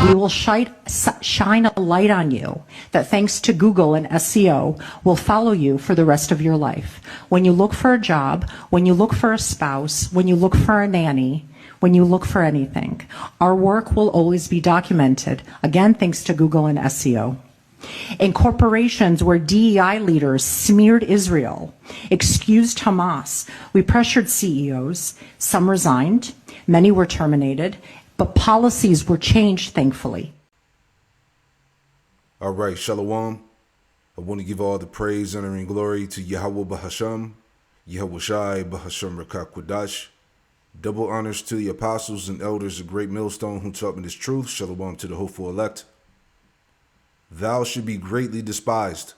We will shine a light on you that, thanks to Google and SEO, will follow you for the rest of your life. When you look for a job, when you look for a spouse, when you look for a nanny, when you look for anything, our work will always be documented, again, thanks to Google and SEO. In corporations where DEI leaders smeared Israel, excused Hamas, we pressured CEOs, some resigned, many were terminated, but policies were changed, thankfully. All right, Shalom. I want to give all the praise, honor, and glory to Yahweh Bahasham, Yahweh Shai Bahasham Rakak Quadash. Double honors to the apostles and elders of Great Millstone who taught me this truth. Shalom to the hopeful elect. Thou should be greatly despised.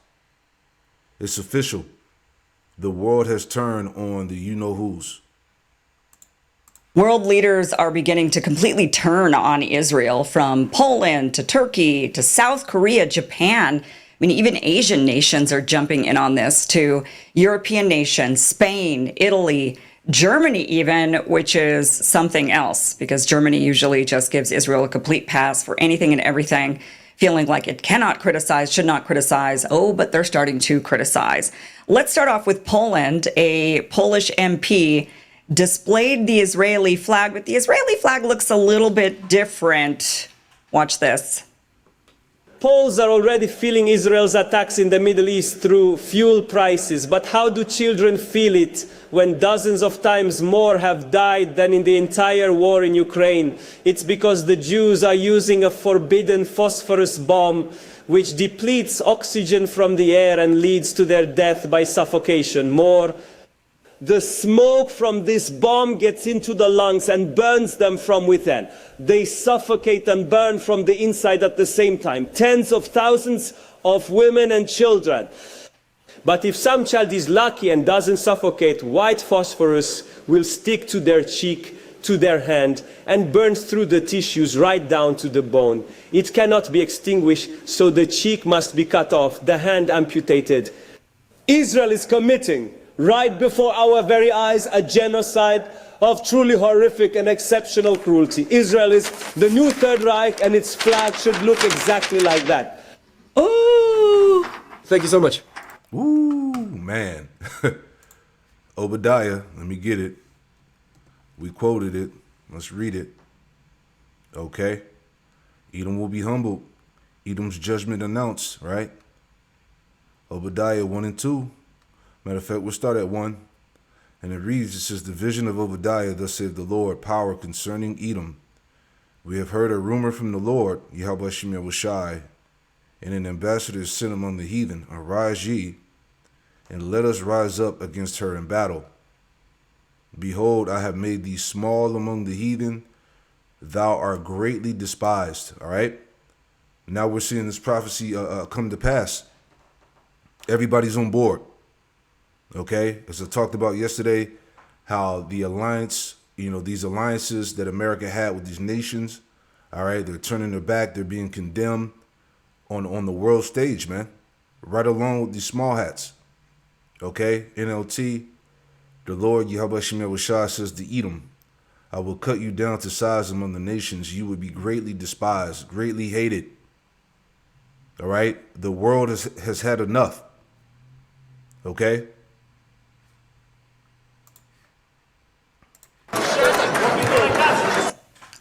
It's official. The world has turned on the you-know-whos. World leaders are beginning to completely turn on Israel, from Poland to Turkey to South Korea, Japan. I mean, even Asian nations are jumping in on this, to European nations, Spain, Italy, Germany even, which is something else, because Germany usually just gives Israel a complete pass for anything and everything, feeling like it cannot criticize, should not criticize. Oh, but they're starting to criticize. Let's start off with Poland. A Polish MP displayed the Israeli flag, but the Israeli flag looks a little bit different. Watch this. Poles are already feeling Israel's attacks in the Middle East through fuel prices, but how do children feel it when dozens of times more have died than in the entire war in Ukraine? It's because the Jews are using a forbidden phosphorus bomb which depletes oxygen from the air and leads to their death by suffocation. More, the smoke from this bomb gets into the lungs and burns them from within. They suffocate and burn from the inside at the same time. Tens of thousands of women and children. But if some child is lucky and doesn't suffocate, white phosphorus will stick to their cheek, to their hand, and burns through the tissues right down to the bone. It cannot be extinguished, so the cheek must be cut off, the hand amputated. Israel is committing, right before our very eyes, a genocide of truly horrific and exceptional cruelty. Israel is the new Third Reich, and its flag should look exactly like that. Ooh! Thank you so much. Ooh, man. Obadiah, let me get it. We quoted it. Let's read it. Okay. Edom will be humbled. Edom's judgment announced, right? Obadiah 1 and 2. Matter of fact, we'll start at 1. And it reads, it says, the vision of Obadiah, thus saith the Lord, power concerning Edom. We have heard a rumor from the Lord, Yahweh Shem Yahushai, and an ambassador is sent among the heathen. Arise ye, and let us rise up against her in battle. Behold, I have made thee small among the heathen. Thou art greatly despised. All right? Now we're seeing this prophecy come to pass. Everybody's on board. Okay, as I talked about yesterday, how the alliance, these alliances that America had with these nations, all right, they're turning their back. They're being condemned on the world stage, man, right along with these small hats. Okay, NLT, the Lord Yahweh Shem Yahushua says to Edom, I will cut you down to size among the nations. You would be greatly despised, greatly hated. All right, the world has had enough. Okay.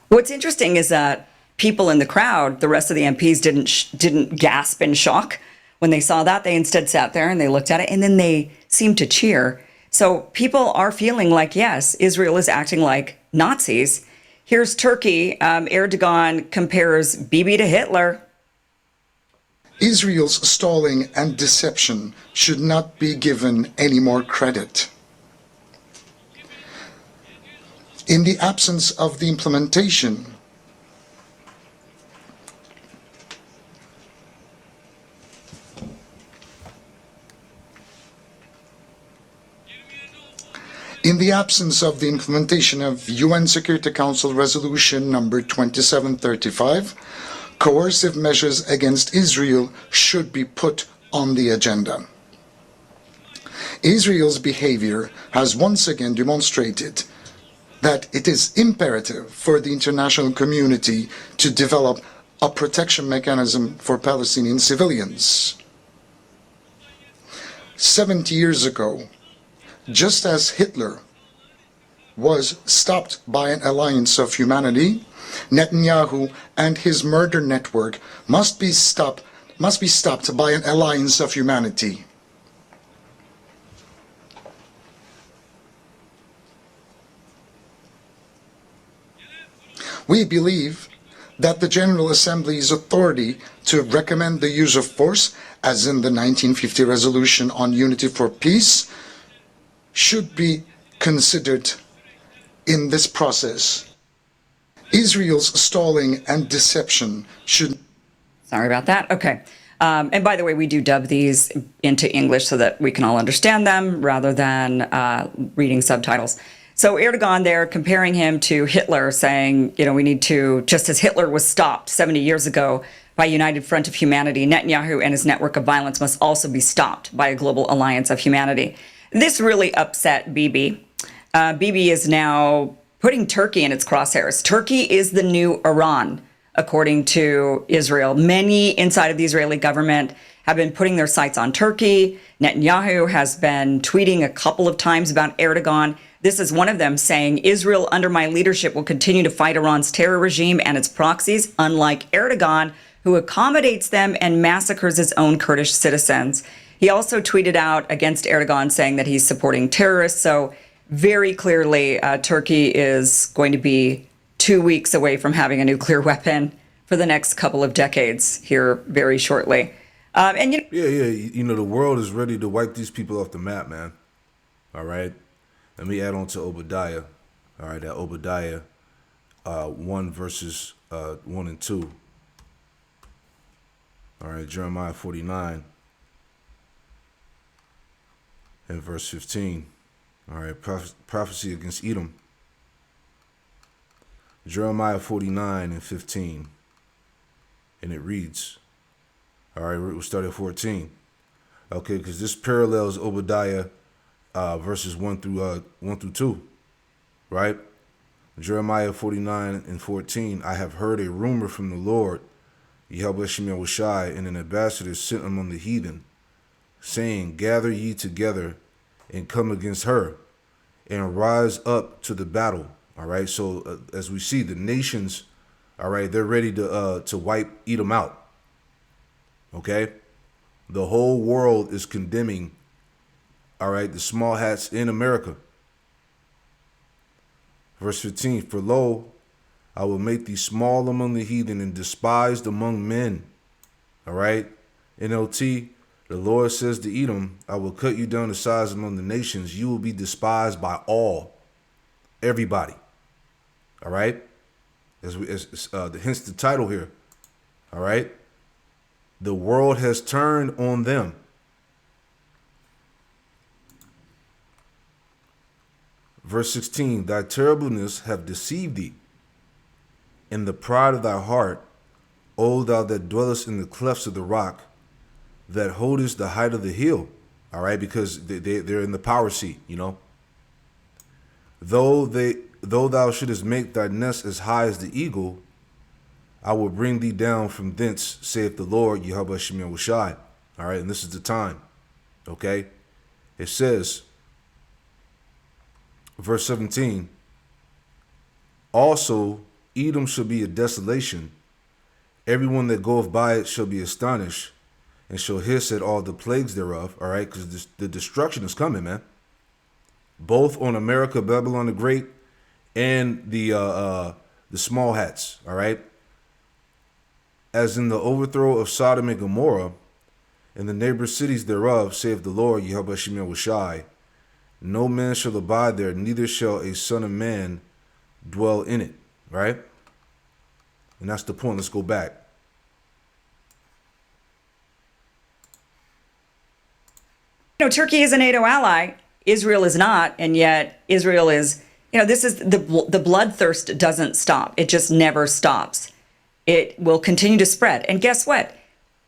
What's interesting is that people in the crowd, the rest of the MPs, didn't gasp in shock when they saw that. They instead sat there and they looked at it, and then they seemed to cheer. So people are feeling like, yes, Israel is acting like Nazis. Here's Turkey. Erdogan compares Bibi to Hitler. Israel's stalling and deception should not be given any more credit. In the absence of the implementation of UN Security Council Resolution number 2735, coercive measures against Israel should be put on the agenda. Israel's behavior has once again demonstrated that it is imperative for the international community to develop a protection mechanism for Palestinian civilians. 70 years ago, just as Hitler was stopped by an alliance of humanity, Netanyahu and his murder network must be stopped by an alliance of humanity. We believe that the General Assembly's authority to recommend the use of force, as in the 1950 resolution on unity for peace, should be considered in this process. Israel's stalling and deception should... Sorry about that. Okay. And by the way, we do dub these into English so that we can all understand them rather than reading subtitles. So Erdogan there comparing him to Hitler, saying, you know, we need to, just as Hitler was stopped 70 years ago by United Front of Humanity, Netanyahu and his network of violence must also be stopped by a global alliance of humanity. This really upset Bibi. Bibi is now putting Turkey in its crosshairs. Turkey is the new Iran, according to Israel. Many inside of the Israeli government have been putting their sights on Turkey. Netanyahu has been tweeting a couple of times about Erdogan. This is one of them saying, Israel under my leadership will continue to fight Iran's terror regime and its proxies, unlike Erdogan, who accommodates them and massacres his own Kurdish citizens. He also tweeted out against Erdogan saying that he's supporting terrorists. So very clearly, Turkey is going to be 2 weeks away from having a nuclear weapon for the next couple of decades here very shortly. And you know, the world is ready to wipe these people off the map, man. All right. Let me add on to Obadiah. All right, that Obadiah 1 verses 1 and 2. All right, Jeremiah 49 and verse 15. All right, prophecy against Edom. Jeremiah 49 and 15. And it reads, all right, we'll start at 14. Okay, because this parallels Obadiah verses 1 through 2, right? Jeremiah 49 and 14. I have heard a rumor from the Lord, Yahweh Shemel Shai, and an ambassador sent among the heathen, saying, gather ye together and come against her, and rise up to the battle. All right. So as we see, the nations, all right, they're ready to wipe Edom out. Okay. The whole world is condemning, all right, the small hats in America. Verse 15, for lo, I will make thee small among the heathen and despised among men. All right. NLT, the Lord says to Edom, I will cut you down to size among the nations. You will be despised by all, everybody. All right. Hence the title here. All right. The world has turned on them. Verse 16, thy terribleness have deceived thee, in the pride of thy heart, O thou that dwellest in the clefts of the rock, that holdest the height of the hill. All right, because they're in the power seat, you know. Though thou shouldest make thy nest as high as the eagle, I will bring thee down from thence, saith the Lord, Yahweh Shemel Shai. All right, and this is the time. Okay, it says, verse 17, also Edom shall be a desolation. Everyone that goeth by it shall be astonished, and shall hiss at all the plagues thereof. All right, because the destruction is coming, man. Both on America, Babylon the Great, and the small hats. All right, as in the overthrow of Sodom and Gomorrah, and the neighbor cities thereof, saith the Lord, Yahweh Shemel Shai. No man shall abide there, neither shall a son of man dwell in it. Right? And that's the point. Let's go back. You know, Turkey is a NATO ally. Israel is not. And yet Israel is, you know, this is the bloodthirst doesn't stop. It just never stops. It will continue to spread. And guess what?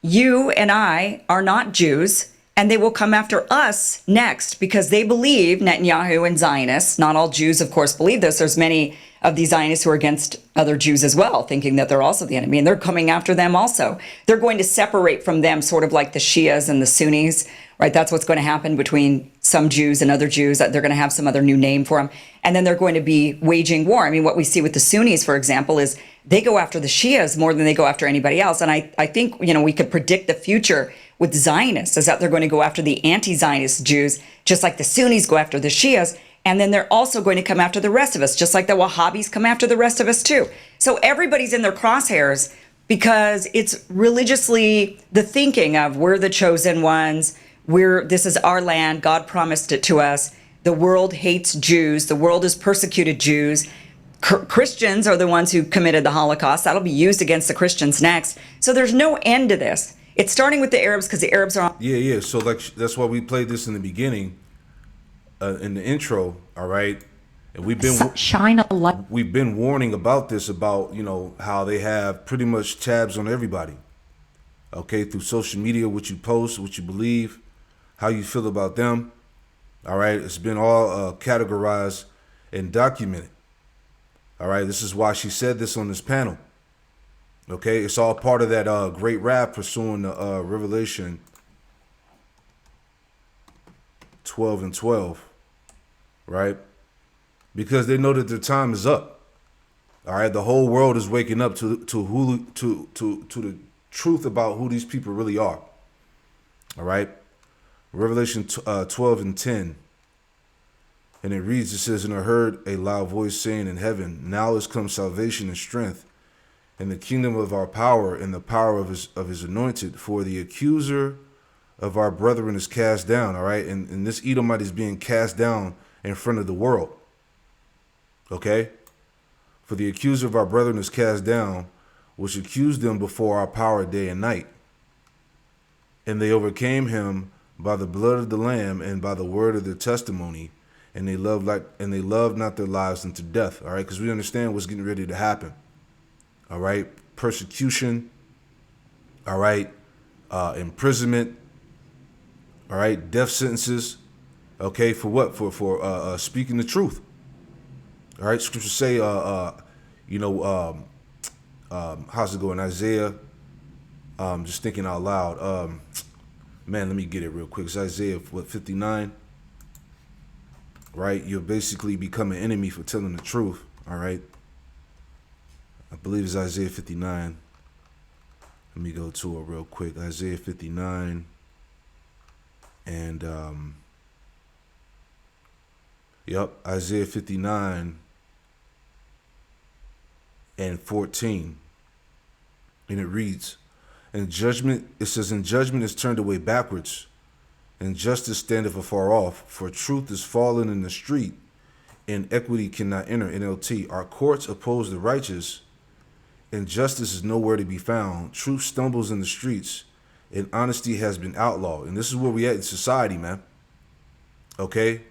You and I are not Jews, and they will come after us next because they believe, Netanyahu and Zionists, not all Jews, of course, believe this. There's many of these Zionists who are against other Jews as well, thinking that they're also the enemy, and they're coming after them also. They're going to separate from them, sort of like the Shias and the Sunnis, right? That's what's going to happen between some Jews and other Jews. They're going to have some other new name for them. And then they're going to be waging war. I mean, what we see with the Sunnis, for example, is they go after the Shias more than they go after anybody else. And I think, we could predict the future with Zionists is that they're going to go after the anti-Zionist Jews, just like the Sunnis go after the Shias. And then they're also going to come after the rest of us, just like the Wahhabis come after the rest of us too. So everybody's in their crosshairs because it's religiously the thinking of we're the chosen ones, this is our land, God promised it to us. The world hates Jews, the world has persecuted Jews. Christians are the ones who committed the Holocaust. That'll be used against the Christians next. So there's no end to this. It's starting with the Arabs because the Arabs are on. Yeah. So that's why we played this in the beginning. In the intro, all right, and we've been warning about this, about how they have pretty much tabs on everybody, okay, through social media, what you post, what you believe, how you feel about them, all right. It's been all categorized and documented, all right. This is why she said this on this panel, okay. It's all part of that great wrath pursuing the Revelation 12 and 12. Right? Because they know that their time is up. All right, the whole world is waking up to the truth about who these people really are. All right, Revelation 12 and 10, and it reads. It says, "And I heard a loud voice saying in heaven, Now is come salvation and strength, and the kingdom of our power, and the power of his anointed. For the accuser of our brethren is cast down." All right, and this Edomite is being cast down in front of the world. Okay? "For the accuser of our brethren is cast down, which accused them before our power day and night. And they overcame him by the blood of the Lamb and by the word of their testimony, and they loved not their lives unto death." All right? Because we understand what's getting ready to happen. All right? Persecution. All right? Imprisonment. All right? Death sentences. Okay, for what? For speaking the truth. All right, scriptures say, how's it going? Isaiah, just thinking out loud. Man, let me get it real quick. It's Isaiah, 59? Right, you'll basically become an enemy for telling the truth. All right, I believe it's Isaiah 59. Let me go to it real quick. Isaiah 59, and Isaiah 59 and 14. And it reads, "And judgment," it says, "and judgment is turned away backwards, and justice standeth afar off, for truth is fallen in the street, and equity cannot enter." NLT, "Our courts oppose the righteous, and justice is nowhere to be found. Truth stumbles in the streets, and honesty has been outlawed." And this is where we at in society, man. Okay?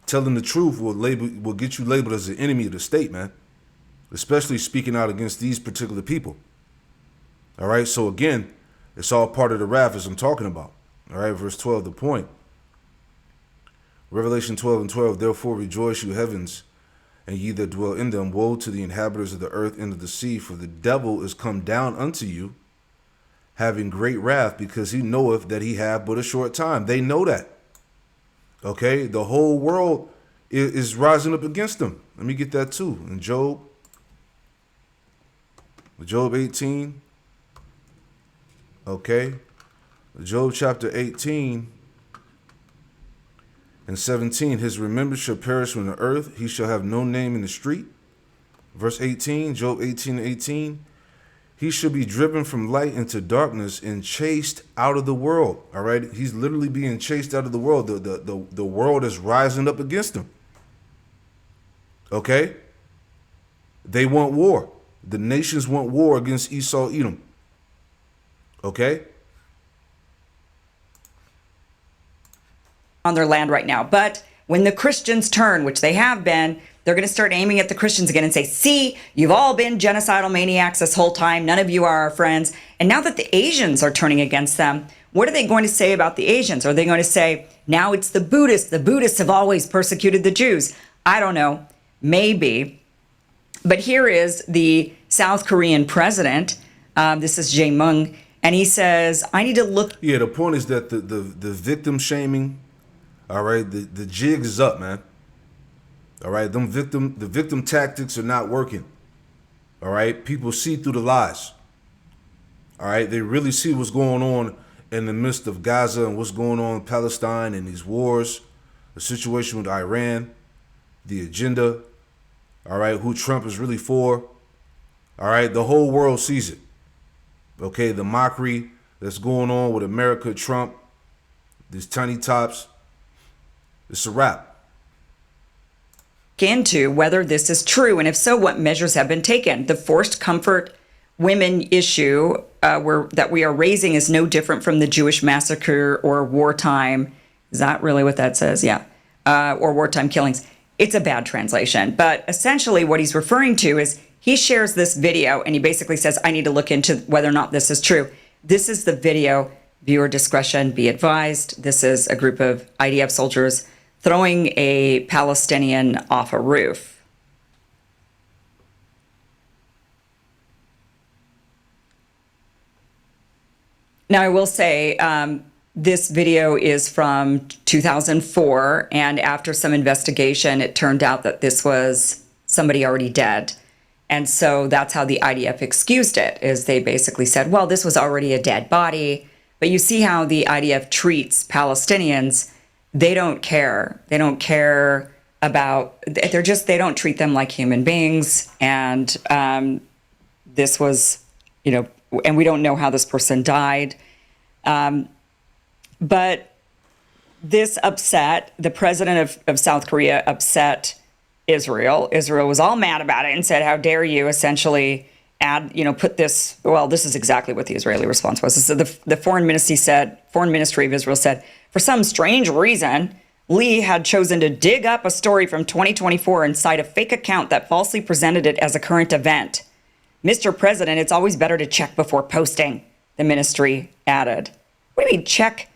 Telling the truth will get you labeled as an enemy of the state, man. Especially speaking out against these particular people. All right, so again, it's all part of the wrath as I'm talking about. All right, verse 12, the point. Revelation 12 and 12, "Therefore rejoice, you heavens, and ye that dwell in them. Woe to the inhabitants of the earth and of the sea, for the devil is come down unto you, having great wrath, because he knoweth that he hath but a short time." They know that. Okay, the whole world is rising up against them. Let me get that too. In Job 18. Okay, Job chapter 18 and 17. "His remembrance shall perish from the earth. He shall have no name in the street." Verse 18, Job 18 and 18. "He shall be driven from light into darkness and chased out of the world." All right. He's literally being chased out of the world. The world is rising up against him. Okay. They want war. The nations want war against Esau, Edom. Okay. On their land right now. But when the Christians turn, which they have been, they're going to start aiming at the Christians again and say, "See, you've all been genocidal maniacs this whole time. None of you are our friends." And now that the Asians are turning against them, what are they going to say about the Asians? Are they going to say, "Now it's the Buddhists. The Buddhists have always persecuted the Jews"? I don't know. Maybe. But here is the South Korean president. This is Jae Mung, and he says, I need to look. Yeah, the point is that the victim shaming, all right, the jig is up, man. All right, the victim tactics are not working. All right, people see through the lies. All right, they really see what's going on in the midst of Gaza and what's going on in Palestine and these wars, the situation with Iran, the agenda, all right, who Trump is really for. All right, the whole world sees it. Okay, the mockery that's going on with America, Trump, these tiny tops. It's a wrap. Into whether this is true, and if so, what measures have been taken. The forced comfort women issue that we are raising is no different from the Jewish massacre or wartime. Is that really what that says? Yeah. Or wartime killings. It's a bad translation. But essentially what he's referring to is he shares this video and he basically says, I need to look into whether or not this is true. This is the video. Viewer discretion be advised. This is a group of IDF soldiers throwing a Palestinian off a roof. Now, I will say this video is from 2004, and after some investigation, it turned out that this was somebody already dead. And so that's how the IDF excused it, is they basically said, well, this was already a dead body. But you see how the IDF treats Palestinians. They don't care. They don't care about, they don't treat them like human beings. And this was, and we don't know how this person died. But this upset, the president of South Korea upset Israel. Israel was all mad about it and said, how dare you essentially put this, well, this is exactly what the Israeli response was. So the Foreign Ministry of Israel said, for some strange reason, Lee had chosen to dig up a story from 2024 and cite a fake account that falsely presented it as a current event. Mr. President, it's always better to check before posting, the ministry added. What do you mean check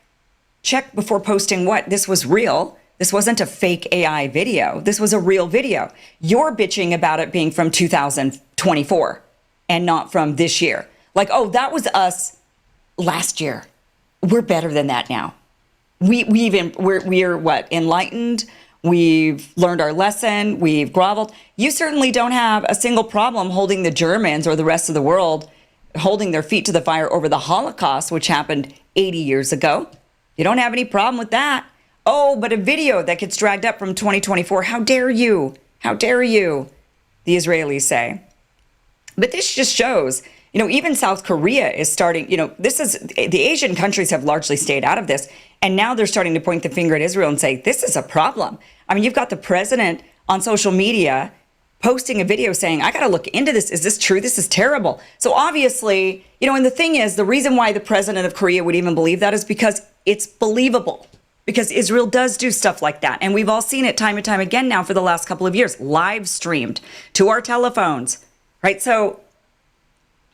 before posting what? This was real. This wasn't a fake AI video. This was a real video. You're bitching about it being from 2024 and not from this year. Like, oh, that was us last year. We're better than that now. We're what? Enlightened. We've learned our lesson. We've groveled. You certainly don't have a single problem holding the Germans or the rest of the world holding their feet to the fire over the Holocaust, which happened 80 years ago. You don't have any problem with that. Oh, but a video that gets dragged up from 2024. How dare you? How dare you? The Israelis say. But this just shows, even South Korea is starting, the Asian countries have largely stayed out of this. And now they're starting to point the finger at Israel and say, this is a problem. I mean, you've got the president on social media posting a video saying, I got to look into this. Is this true? This is terrible. So obviously, and the thing is, the reason why the president of Korea would even believe that is because it's believable. Because Israel does do stuff like that. And we've all seen it time and time again now for the last couple of years, live streamed to our telephones, right? So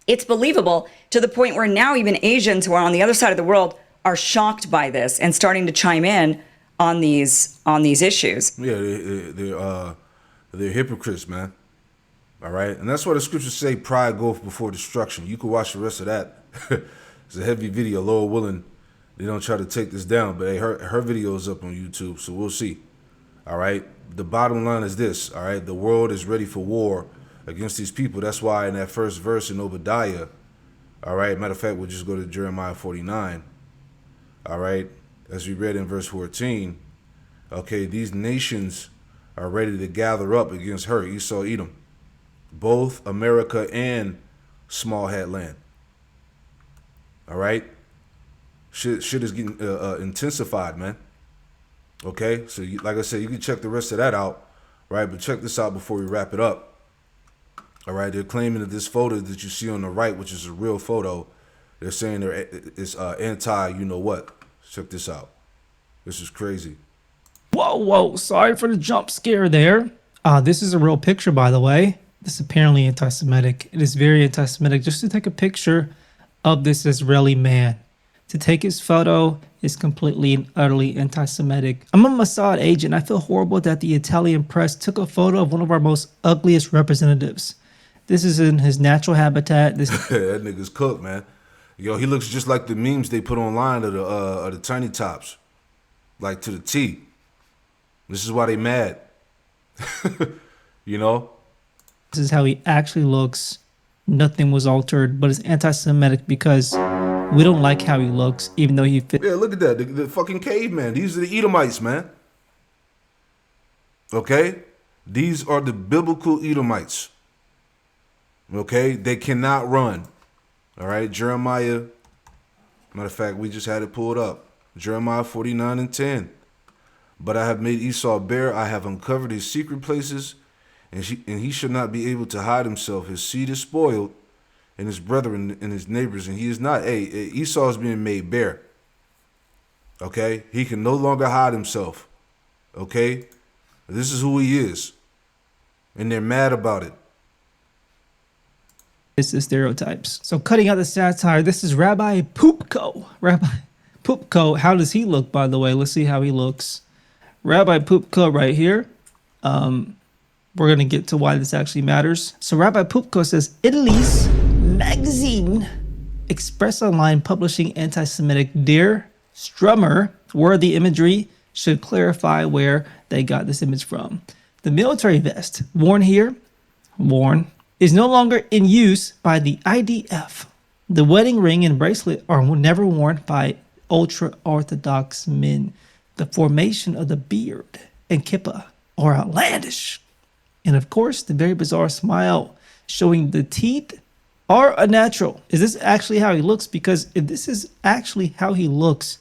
it's believable to the point where now even Asians who are on the other side of the world are shocked by this and starting to chime in on these issues. Yeah, they're hypocrites, man. All right? And that's why the scriptures say pride goeth before destruction. You can watch the rest of that. It's a heavy video, Lord willing. They don't try to take this down, but hey, her video is up on YouTube, so we'll see. All right? The bottom line is this, all right? The world is ready for war against these people. That's why in that first verse in Obadiah, all right, matter of fact, we'll just go to Jeremiah 49, all right, as we read in verse 14, okay, these nations are ready to gather up against her, Esau, Edom, both America and small hat land, all right? Shit is getting intensified, man. Okay, so like I said, you can check the rest of that out, right? But check this out before we wrap it up. All right, they're claiming that this photo that you see on the right, which is a real photo, they're saying it's anti, you know what? Check this out. This is crazy. Whoa, sorry for the jump scare there. This is a real picture, by the way. This is apparently anti-Semitic. It is very anti-Semitic just to take a picture of this Israeli man. To take his photo is completely and utterly anti-Semitic. I'm a Mossad agent. I feel horrible that the Italian press took a photo of one of our most ugliest representatives. This is in his natural habitat. This That nigga's cooked, man. Yo, he looks just like the memes they put online of the tiny tops, like to the T. This is why they mad. You know? This is how he actually looks. Nothing was altered, but it's anti-Semitic because we don't like how he looks, even though he fit. Yeah, look at that. The fucking caveman. These are the Edomites, man. Okay? These are the biblical Edomites. Okay? They cannot run. All right? Jeremiah. Matter of fact, we just had it pulled up. Jeremiah 49:10. But I have made Esau bare. I have uncovered his secret places, and he shall not be able to hide himself. His seed is spoiled, and his brethren and his neighbors, and he is not. Hey, Esau is being made bare. Okay? He can no longer hide himself. Okay? This is who he is. And they're mad about it. It's the stereotypes. So cutting out the satire, this is Rabbi Poopko. Rabbi Poopko, how does he look, by the way? Let's see how he looks. Rabbi Poopko right here. We're going to get to why this actually matters. So Rabbi Poopko says, Italy's magazine Express Online publishing anti-Semitic Dear Strummer worthy imagery should clarify where they got this image from. The military vest worn here, is no longer in use by the IDF. The wedding ring and bracelet are never worn by ultra-Orthodox men. The formation of the beard and kippah are outlandish. And of course, the very bizarre smile showing the teeth are unnatural. Is this actually how he looks? Because if this is actually how he looks,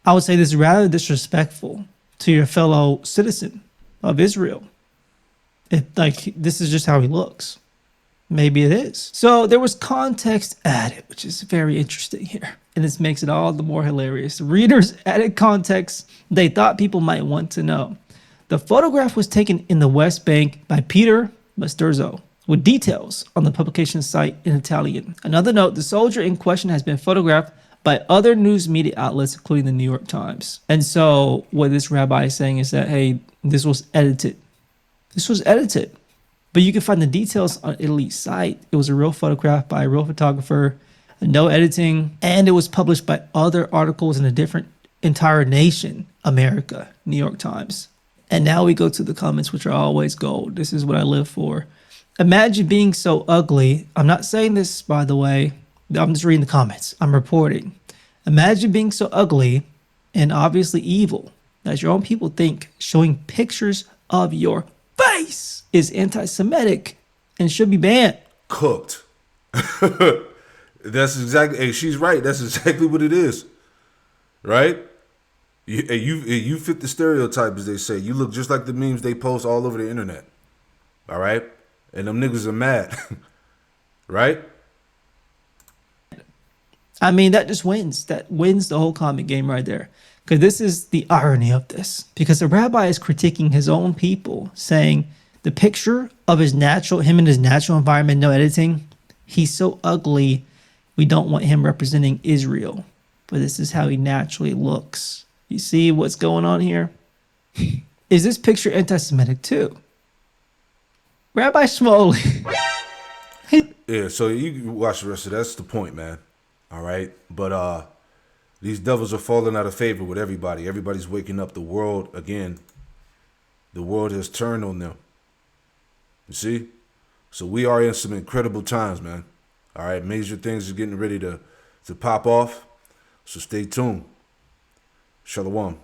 I would say this is rather disrespectful to your fellow citizen of Israel. If like this is just how he looks. Maybe it is. So there was context added, which is very interesting here. And this makes it all the more hilarious. Readers added context they thought people might want to know. The photograph was taken in the West Bank by Peter Masturzo, with details on the publication site in Italian. Another note, the soldier in question has been photographed by other news media outlets, including the New York Times. And so what this rabbi is saying is that, hey, this was edited. This was edited. But you can find the details on Italy's site. It was a real photograph by a real photographer, no editing, and it was published by other articles in a different entire nation, America, New York Times. And now we go to the comments, which are always gold. This is what I live for. Imagine being so ugly. I'm not saying this, by the way. I'm just reading the comments. I'm reporting. Imagine being so ugly and obviously evil that your own people think showing pictures of your face is anti-Semitic and should be banned. Cooked. That's exactly, hey, she's right. That's exactly what it is. Right? You fit the stereotype, as they say. You look just like the memes they post all over the internet. All right? And them niggas are mad. Right? I mean, that just wins. That wins the whole comic game right there. Because this is the irony of this. Because the rabbi is critiquing his own people, saying the picture of him in his natural environment, no editing, he's so ugly, we don't want him representing Israel. But this is how he naturally looks. You see what's going on here? Is this picture anti-Semitic too? Rabbi Shmuley. Yeah, so you can watch the rest of that. That's the point, man. All right? But these devils are falling out of favor with everybody. Everybody's waking up. The world, again, the world has turned on them. You see? So we are in some incredible times, man. All right? Major things are getting ready to pop off. So stay tuned. Shalom.